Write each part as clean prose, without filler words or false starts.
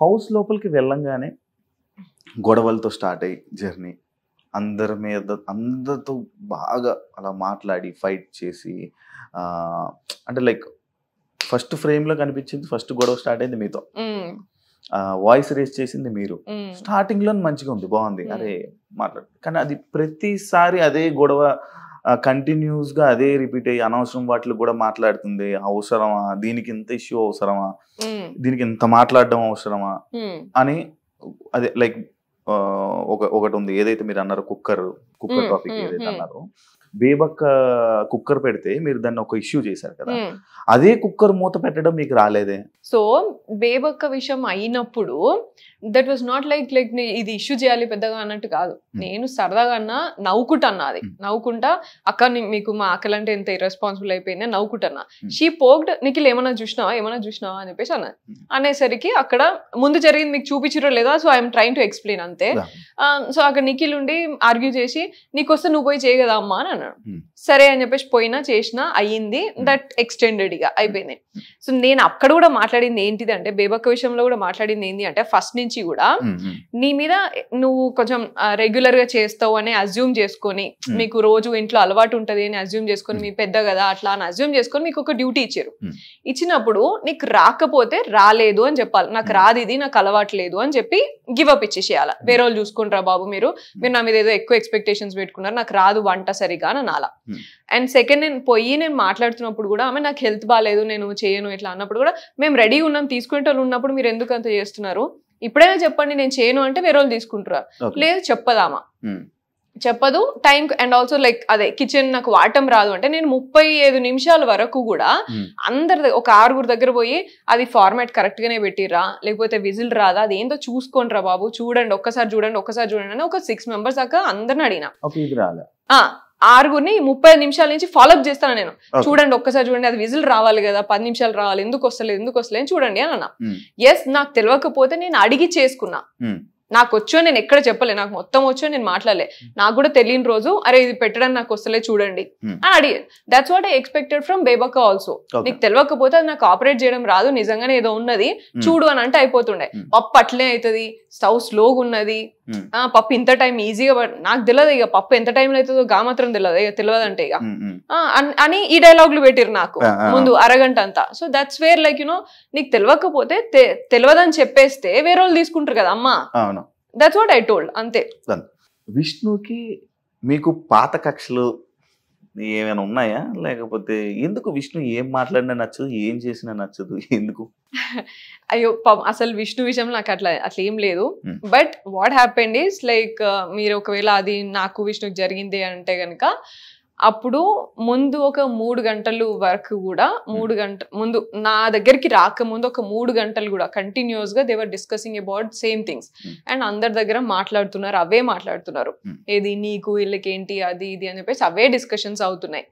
House లోపలికి వెళ్ళంగానే గొడవలతో start అయ్యి జర్నీ అందరితో బాగా అలా మాట్లాడి ఫైట్ చేసి అంటే లైక్ ఫస్ట్ ఫ్రేమ్ లో కనిపించింది, ఫస్ట్ గొడవ స్టార్ట్ అయింది మీతో, వాయిస్ రేస్ చేసింది మీరు. స్టార్టింగ్ లో మంచిగా ఉంది, బాగుంది, అరే మాట్లాడు. కానీ అది ప్రతిసారి అదే గొడవ కంటిన్యూస్ గా అదే రిపీట్ అయ్యి అనవసరం వాటిలో కూడా మాట్లాడుతుంది. అవసరమా దీనికి ఇంత ఇష్యూ, అవసరమా దీనికి ఇంత మాట్లాడడం అవసరమా అని. అదే లైక్ ఒకటి ఉంది ఏదైతే మీరు అన్నారు, కుక్కర్ టాపిక్ ఏదైతే అన్నారో, బేబక్క కుక్కర్ పెడితే మీరు దాన్ని ఒక ఇష్యూ చేశారు కదా, అదే కుక్కర్ మూత పెట్టడం మీకు రాలేదే? సో బేబక్క విషయం అయినప్పుడు దట్ వాజ్ నాట్ లైక్ ఇది ఇష్యూ చేయాలి పెద్దగా అన్నట్టు కాదు. నేను సరదాగా అన్నా, నవ్వుకుంటన్నా, అది నవ్వుకుంటా, అక్క మీకు మా అక్కలంటే ఎంత ఇర్రెస్పాన్సిబుల్ అయిపోయింది నవ్వుకుంటన్నా. షీ పోక్డ్, నిఖిల్ ఏమన్నా చూసినావా అని చెప్పేసి అన్నది. అనేసరికి అక్కడ ముందు జరిగింది మీకు చూపించరో లేదా, so I'm trying to explain అంతే. సో అక్కడ నిఖిల్ ఉండి ఆర్గ్యూ చేసి నీకు వస్తే నువ్వు పోయి చేయగదా అమ్మా అని అన్నాడు. సరే అని చెప్పేసి పోయినా చేసినా అయ్యింది, దట్ ఎక్స్టెండెడ్ గా అయిపోయింది. సో నేను అక్కడ కూడా మాట్లాడింది ఏంటిది అంటే, బేబక్క విషయంలో కూడా మాట్లాడింది ఏంటి అంటే, ఫస్ట్ నుంచి కూడా నీ మీద నువ్వు కొంచెం రెగ్యులర్ గా చేస్తావు అని అజ్యూమ్ చేసుకొని, మీకు రోజు ఇంట్లో అలవాటు ఉంటది అని అజ్యూమ్ చేసుకొని, మీ పెద్ద కదా అట్లా అని అజ్యూమ్ చేసుకొని మీకు ఒక డ్యూటీ ఇచ్చారు. ఇచ్చినప్పుడు నీకు రాకపోతే రాలేదు అని చెప్పాలి, నాకు రాదు ఇది, నాకు అలవాటు లేదు అని చెప్పి గివ్ అప్ ఇచ్చేసేయాలి. వేరే వాళ్ళు చూసుకుంటారా బాబు, మీరు నా మీద ఏదో ఎక్కువ ఎక్స్పెక్టేషన్స్ పెట్టుకున్నారు, నాకు రాదు వంట సరిగా అని అనాలా. అండ్ సెకండ్, నేను మాట్లాడుతున్నప్పుడు కూడా ఆమె నాకు హెల్త్ బాగాలేదు నేను చేయను ఇట్లా అన్నప్పుడు కూడా, మేము రెడీ ఉన్నాం తీసుకునే వాళ్ళు ఉన్నప్పుడు మీరు ఎందుకు అంత చేస్తున్నారు, ఇప్పుడైనా చెప్పండి నేను చేయను అంటే వేరే వాళ్ళు తీసుకుంటారా, లేదు చెప్పదామా, చెప్పదు టైం. అండ్ ఆల్సో లైక్ అదే కిచెన్ నాకు వాడటం రాదు అంటే, నేను 35 నిమిషాల వరకు కూడా అందరి ఒక 6 దగ్గర పోయి అది ఫార్మాట్ కరెక్ట్ గానే పెట్టిరా, లేకపోతే విజిల్ రాదా, అది ఏందో చూసుకోండిరా బాబు, చూడండి ఒక్కసారి చూడండి అని ఒక 6 మెంబర్స్ దాకా అందరిని అడిగినా. 6 30 నిమిషాల నుంచి ఫాలోఅప్ చేస్తాను నేను. చూడండి ఒక్కసారి చూడండి, అది విజిల్ రావాలి కదా, 10 నిమిషాలు రావాలి, ఎందుకు వస్తలేదు చూడండి అని అన్నా. ఎస్, నాకు తెలియకపోతే నేను అడిగి చేసుకున్నా, నాకు వచ్చో నేను ఎక్కడ చెప్పలే, నాకు మొత్తం వచ్చో నేను మాట్లాడలే, నాకు కూడా తెలియని రోజు అరే ఇది పెట్టడానికి నాకు వస్తలే చూడండి అని అడిగాను. That's what I expected from Bebakka also. నీకు తెలియకపోతే అది నాకు ఆపరేట్ చేయడం రాదు, నిజంగానే ఏదో ఉన్నది చూడు అని అంటే అయిపోతుండే. పప్పు అట్లే అవుతుంది, స్టవ్ స్లోగా ఉన్నది, పప్పు ఇంత టైం ఈజీగా, నాకు తెలియదు ఇక పప్పు ఎంత టైంలో అవుతుందో గా మాత్రం తెలియదు, ఇక తెలియదంటే ఇక అని ఈ డైలాగులు పెట్టిరు నాకు ముందు అరగంట అంతా. సో దట్స్ వేర్ లైక్ నీకు తెలియకపోతే తెలియదని చెప్పేస్తే వేరే వాళ్ళు తీసుకుంటారు కదా అమ్మా. దట్స్ వాట్ ఐ టోల్డ్ అంతే. విష్ణుకి మీకు పాత కక్షలు ఏమైనా ఉన్నాయా, లేకపోతే ఎందుకు విష్ణు ఏం మాట్లాడినా నచ్చదు, ఏం చేసినా నచ్చదు, ఎందుకు? అయ్యో అసలు విష్ణు విషయంలో నాకు అట్లా ఏం లేదు. But what happened is like, మీరు ఒకవేళ అది నాకు విష్ణుకి జరిగింది అంటే గనక, అప్పుడు ముందు ఒక 3 గంటలు వరకు కూడా, 3 గంటల ముందు నా దగ్గరికి రాకముందు ఒక 3 గంటలు కూడా కంటిన్యూస్ గా they were discussing about same things. And అందరి దగ్గర మాట్లాడుతున్నారు, అవే మాట్లాడుతున్నారు, ఏది నీకు వీళ్ళకి ఏంటి అది ఇది అని చెప్పేసి అవే డిస్కషన్స్ అవుతున్నాయి.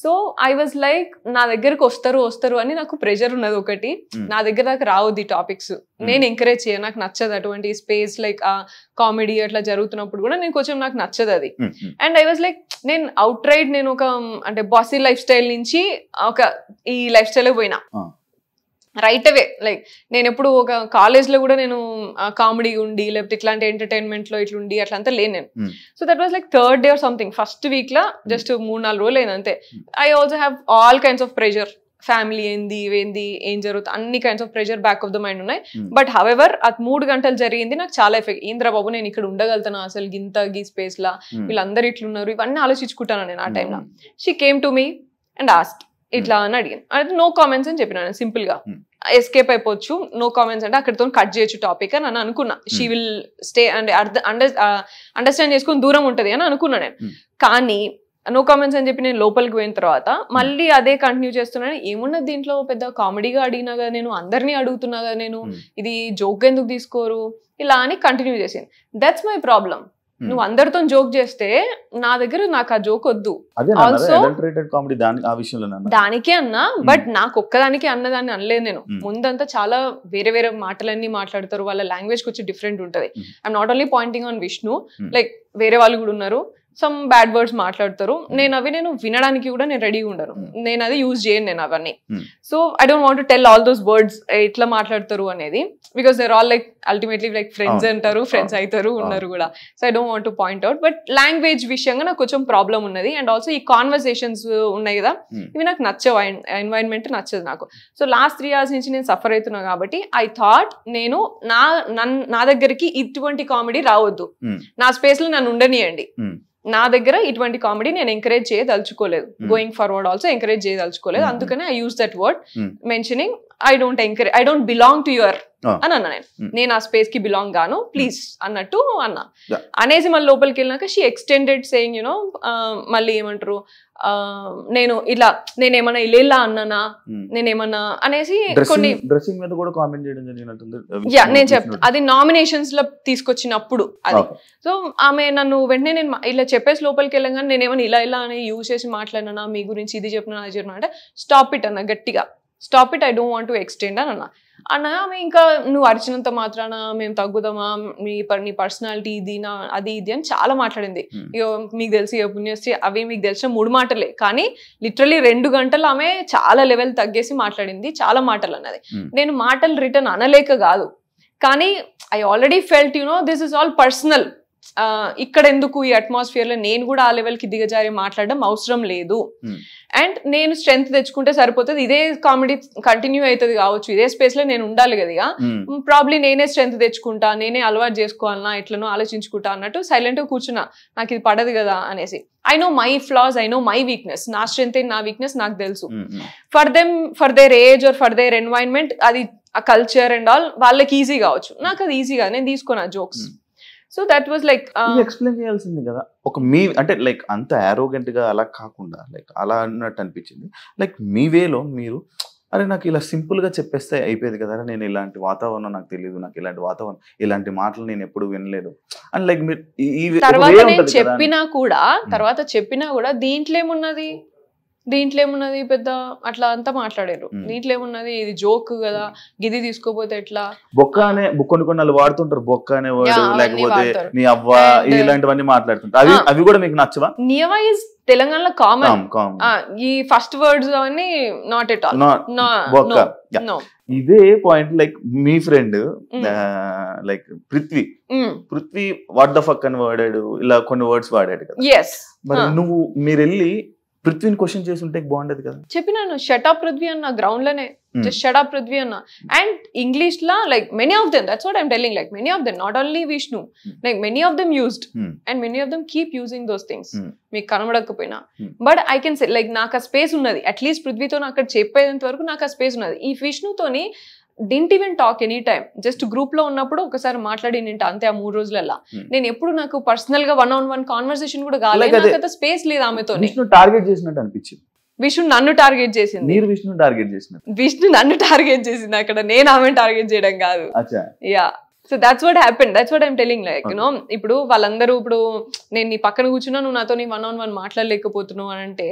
సో ఐ వాజ్ లైక్, నా దగ్గరకు వస్తారు అని నాకు ప్రెషర్ ఉన్నది ఒకటి, నా దగ్గర దాకా రావద్దు ఈ టాపిక్స్, నేను ఎంకరేజ్ చేయను, నాకు నచ్చదు అటువంటి స్పేస్, లైక్ కామెడీ అట్లా జరుగుతున్నప్పుడు కూడా నేను కొంచెం నాకు నచ్చదు అది. అండ్ ఐ వాజ్ లైక్, నేను అవుట్ రైట్ నేను ఒక అంటే బాసీ లైఫ్ స్టైల్ నుంచి ఒక ఈ లైఫ్ స్టైల్ పోయినా రైట్ అవే. లైక్ నేను ఎప్పుడు ఒక కాలేజ్ లో కూడా నేను కామెడీ ఉండి, లేకపోతే ఇట్లాంటి ఎంటర్టైన్మెంట్ లో ఇట్లుండి అట్లంతా లేను నేను. So that was like 3rd day or something, first week law just 3-4 రోజులు అయింది అంతే. I also have all kinds of pressure, family ఏంది ఏం జరుగుతుంది, అన్ని kinds of pressure back of the mind ఉన్నాయి. బట్ హవెవర్ అది 3 గంటలు జరిగింది నాకు చాలా ఎఫెక్ట్. ఇంద్ర బాబు నేను ఇక్కడ ఉండగలుగుతాను అసలు గీ స్పేస్ లా, వీళ్ళందరూ ఇట్లున్నారు, ఇవన్నీ ఆలోచించుకుంటాను నేను ఆ టైంలో. She came to me and asked ఇట్లా అని అడిగాను. అయితే నో కామెంట్స్ అని చెప్పిన సింపుల్ గా, ఎస్కేప్ అయిపోవచ్చు, నో కామెంట్స్ అంటే అక్కడితో కట్ చేయొచ్చు టాపిక్ అని అనుకున్నా. She will stay and understand చేసుకుని దూరం ఉంటది అని అనుకున్నా నేను. కానీ నో కామెంట్స్ అని చెప్పి నేను లోపలికి పోయిన తర్వాత మళ్ళీ అదే కంటిన్యూ చేస్తున్నాను. ఏమున్నది దీంట్లో, పెద్ద కామెడీగా అడిగినా కదా నేను, అందరినీ అడుగుతున్నా కదా నేను, ఇది జోక్ ఎందుకు తీసుకోరు ఇలా అని కంటిన్యూ చేసింది. That's my problem. నువ్వు అందరితో జోక్ చేస్తే నా దగ్గర నాకు ఆ జోక్ వద్దు. ఆల్సో దానికే అన్నా, బట్ నాకు ఒక్కదానికే అన్నదాన్ని అనలేదు నేను. ముందంతా చాలా వేరే మాటలన్నీ మాట్లాడతారు, వాళ్ళ లాంగ్వేజ్ కొంచెం డిఫరెంట్ ఉంటది. I'm not only pointing on Vishnu, like వేరే వాళ్ళు కూడా ఉన్నారు. సమ్ బ్యాడ్ వర్డ్స్ మాట్లాడతారు. నేను వినడానికి కూడా నేను రెడీ ఉండను. నేను అది యూజ్ చేయను నేను అవన్నీ. So I don't want to tell all those words ఎట్లా మాట్లాడతారు అనేది, because there all like ultimately like friends అంటారు, ఫ్రెండ్స్ అవుతారు, ఉన్నారు కూడా. So I don't want to point out. But language విషయంగా నాకు కొంచెం ప్రాబ్లం ఉన్నది. అండ్ ఆల్సో ఈ కాన్వర్సేషన్స్ ఉన్నాయి కదా, ఇవి నాకు నచ్చవు. ఎన్వైరన్మెంట్ నచ్చదు నాకు. సో లాస్ట్ 3 years నుంచి నేను సఫర్ అవుతున్నా కాబట్టి ఐ థాట్ నేను నా దగ్గరికి ఇటువంటి కామెడీ రావద్దు, నా స్పేస్ లో నన్ను ఉండనియండి. నా దగ్గర ఇటువంటి కామెడీ నేను ఎంకరేజ్ చేయదలుచుకోలేదు. గోయింగ్ ఫార్వర్డ్ ఆల్సో ఎంకరేజ్ చేయదలుచుకోలేదు. అందుకనే I use that word mentioning I don't belong to your అని అన్నా. నేను ఆ స్పేస్ కి బిలాంగ్ గాను, ప్లీజ్ అన్నట్టు అన్నా. అనేసి మళ్ళీ లోపలికి వెళ్ళినాక షీ ఎక్స్టెండెడ్ సేయింగ్ యునో, మళ్ళీ ఏమంటారు, నేనేమన్నా ఇలా అన్నానా, నేనేమన్నా అనేసి కొన్ని డ్రెస్సింగ్ మీద కూడా కామెంట్ చేయడం జరిగినట్టుంది. నేను చెప్తాను, అది నామినేషన్స్ లో తీసుకొచ్చినప్పుడు అది. సో ఆమె నన్ను వెంటనే నేను ఇలా చెప్పేసి లోపలికి వెళ్ళగానే నేనేమన్నా ఇలా అని యూజ్ చేసి మాట్లాడినా, మీ గురించి ఇది చెప్పినా అది చెప్పినా అంటే స్టాప్ ఇట్ అన్న, గట్టిగా stop it, I don't want to extend అని అన్నా. ఆమె ఇంకా నువ్వు అరిచినంత మాత్రాన మేము తగ్గుదామా, నీ పర్సనాలిటీ ఇది నా అది ఇది అని చాలా మాట్లాడింది. ఇక మీకు తెలిసి పుణ్యశ్రీ అవి మీకు తెలిసిన 3 మాటలే, కానీ లిటరలీ 2 గంటలు ఆమె చాలా లెవెల్ తగ్గేసి మాట్లాడింది, చాలా మాటలు అన్నది. నేను మాటలు రిటర్న్ అనలేక కాదు, కానీ I already felt you know this is all personal. ఇక్కడ ఎందుకు ఈ అట్మాస్ఫియర్ లో నేను కూడా ఆ లెవెల్ కి దిగజారి మాట్లాడడం అవసరం లేదు. అండ్ నేను స్ట్రెంత్ తెచ్చుకుంటే సరిపోతుంది, ఇదే కామెడీ కంటిన్యూ అవుతుంది కావచ్చు, ఇదే స్పేస్ లో నేను ఉండాలి కదా, ప్రాబ్లీ నేనే స్ట్రెంత్ తెచ్చుకుంటా, నేనే అలవాటు చేసుకోవాలన్నా, ఎట్లనో ఆలోచించుకుంటా అన్నట్టు సైలెంట్ గా కూర్చున్నా. నాకు ఇది పడదు కదా అనేసి. I know my floss, I know my weakness, నా స్ట్రెంత్ నా వీక్నెస్ నాకు తెలుసు. For their age or for their environment, అది ఆ కల్చర్ అండ్ ఆల్ వాళ్ళకి ఈజీ కావచ్చు, నాకు అది ఈజీగా నేను తీసుకున్నా jokes. So that was like explain చేయాల్సింది కదా, ఒక మీ అంటే లైక్ అంత యారోగెంట్ గా అలా కాకుండా లైక్ అలా అన్నట్టు అనిపించింది. లైక్ మీ వేలో మీరు అరే నాకు ఇలా సింపుల్ గా చెప్పేస్తే అయిపోయేది కదా, నేను ఇలాంటి వాతావరణం నాకు తెలియదు, నాకు ఇలాంటి వాతావరణం ఇలాంటి మాటలు నేను ఎప్పుడు వినలేదు అని లైక్ మీరు తర్వాత చెప్పినా కూడా దీంట్లో ఏమున్నది పెద్ద అట్లా అంతా మాట్లాడారు. దీంట్లో ఏమున్నది, ఇది జోక్ కదా, గిది తీసుకోపోతే ఎట్లా, బొక్క అనే కొన్ని వాడుతుంటారు, బొక్క అనే వర్డ్, లేకపోతే నీ అవ్వ, ఇలాంటివన్నీ మాట్లాడుతుంటారు. అవి కూడా మీకు నచ్చవా? నియవా ఇస్ తెలంగాణలో కామన్. ఈ ఫస్ట్ వర్డ్స్ అవన్నీ నాట్ ఎట్ ఆల్. ఇదే point like me friend like Prithvi what the fuck అని వాడాడు, ఇలా కొన్ని వర్డ్స్ వాడాడు కదా. మరి మీరు వెళ్ళి పృథ్వీని క్వశ్చన్ చేసి ఉంటే బాగుండేది కదా. చెప్పినాను షటప్ పృథ్వీ అన్న, గ్రౌండ్ లోనే జస్ట్ షటప్ పృథ్వీ అన్న. అండ్ ఇంగ్లీష్ లా like many of them, that's what I'm telling, like many of them, not only Vishnu, like many of them used and many of them keep using those things. మీకు కనబడకపోయినా but I can say like నాకు ఆ space ఉన్నది. At least పృథ్వీతో అక్కడ చెప్పేంత వరకు నాకు ఆ స్పేస్ ఉన్నది. ఈ విష్ణుతోని didn't even talk any time, just group లో ఉన్నప్పుడు ఒకసారి మాట్లాడి నింట అంతే. ఆ 3 రోజులలో నేను ఎప్పుడు నాకు పర్సనల్ గా 1-on-1 కాన్వర్సేషన్ కూడా కాలేదు, స్పేస్ లేదు ఆమెతో. టార్గెట్ చేసినట్టు అనిపించింది. విష్ణు నన్ను టార్గెట్ చేసింది, విష్ణు టార్గెట్ చేసింది, విష్ణు నన్ను టార్గెట్ చేసింది అక్కడ, నేను ఆమెను టార్గెట్ చేయడం కాదు. Yeah, so that's what happened, that's what I'm telling. Like you know ఇప్పుడు వాళ్ళందరూ ఇప్పుడు నేను నీ పక్కన కూర్చున్నా, నువ్వు నాతో 1-on-1 మాట్లాడలేకపోతున్నావు అని అంటే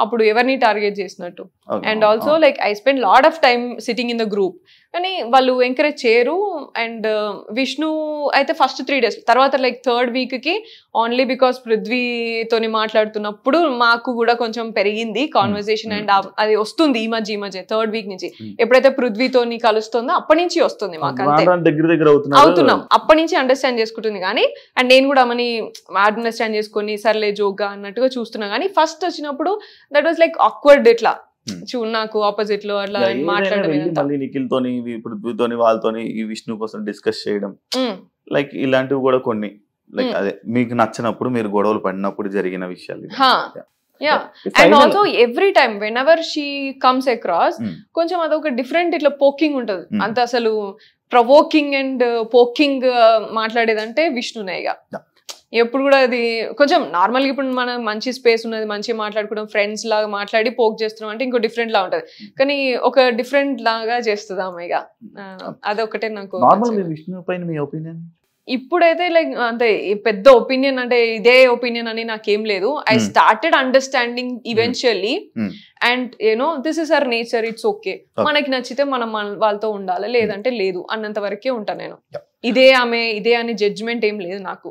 అప్పుడు ఎవరిని టార్గెట్ చేసినట్టు. And also like I spend lot of time sitting in the group, కానీ వాళ్ళు ఎంకరేజ్ చేయరు. అండ్ విష్ణు అయితే ఫస్ట్ 3 days, తర్వాత లైక్ 3rd week కి ఓన్లీ బికాస్ పృథ్వీతోని మాట్లాడుతున్నప్పుడు మాకు కూడా కొంచెం పెరిగింది కాన్వర్సేషన్. అండ్ అది వస్తుంది ఈ మధ్య 3rd week నుంచి. ఎప్పుడైతే పృథ్వీతోని కలుస్తుందో అప్పటి నుంచి వస్తుంది మాకు, అంతే అవుతున్నాం, అప్పటి నుంచి అండర్స్టాండ్ చేసుకుంటుంది. కానీ అండ్ నేను కూడా ఆమెని అండర్స్టాండ్ చేసుకొని సర్లే జోక్గా అన్నట్టుగా చూస్తున్నా. కానీ ఫస్ట్ వచ్చినప్పుడు దట్ వాజ్ లైక్ ఆక్వర్డ్, ఇట్లా నాకు ఆపోజిట్ లో అట్లా మాట్లాడడం, నిఖిల్ తోని పృథ్వీతోని వాళ్ళతోని ఈ విష్ణు కోసం డిస్కస్ చేయడం, లైక్ ఇలాంటివి కూడా కొన్ని లైక్ అదే మీకు నచ్చినప్పుడు మీరు గొడవలు పడినప్పుడు జరిగిన విషయాలు. And also every time when ever she comes across కొంచెం అదొక డిఫరెంట్ ఇట్లా పోకింగ్ ఉంటది. అంత అసలు ప్రవోకింగ్ అండ్ పోకింగ్ మాట్లాడేదంటే విష్ణునే. ఇక ఎప్పుడు కూడా అది కొంచెం నార్మల్గా ఇప్పుడు మన మంచి స్పేస్ ఉన్నది, మంచిగా మాట్లాడుకోవడం, ఫ్రెండ్స్ లాగా మాట్లాడి పోక్ చేస్తున్నాం అంటే ఇంకో డిఫరెంట్ లా ఉంటది. కానీ ఒక డిఫరెంట్ లాగా చేస్తుంది ఆమె. ఇక అదొకటే నాకు. విష్ణు పైన మీ ఒపీనియన్? ఇప్పుడైతే లైక్ అంతే పెద్ద ఒపీనియన్ అంటే ఇదే ఒపీనియన్ అని నాకేం లేదు. I started understanding eventually. And you know this is our nature, it's okay. మనకి నచ్చితే మనం వాళ్ళతో ఉండాలి, లేదంటే లేదు అన్నంత వరకే ఉంటాను నేను. ఇదే ఆమె ఇదే అని జడ్జ్మెంట్ ఏం లేదు నాకు.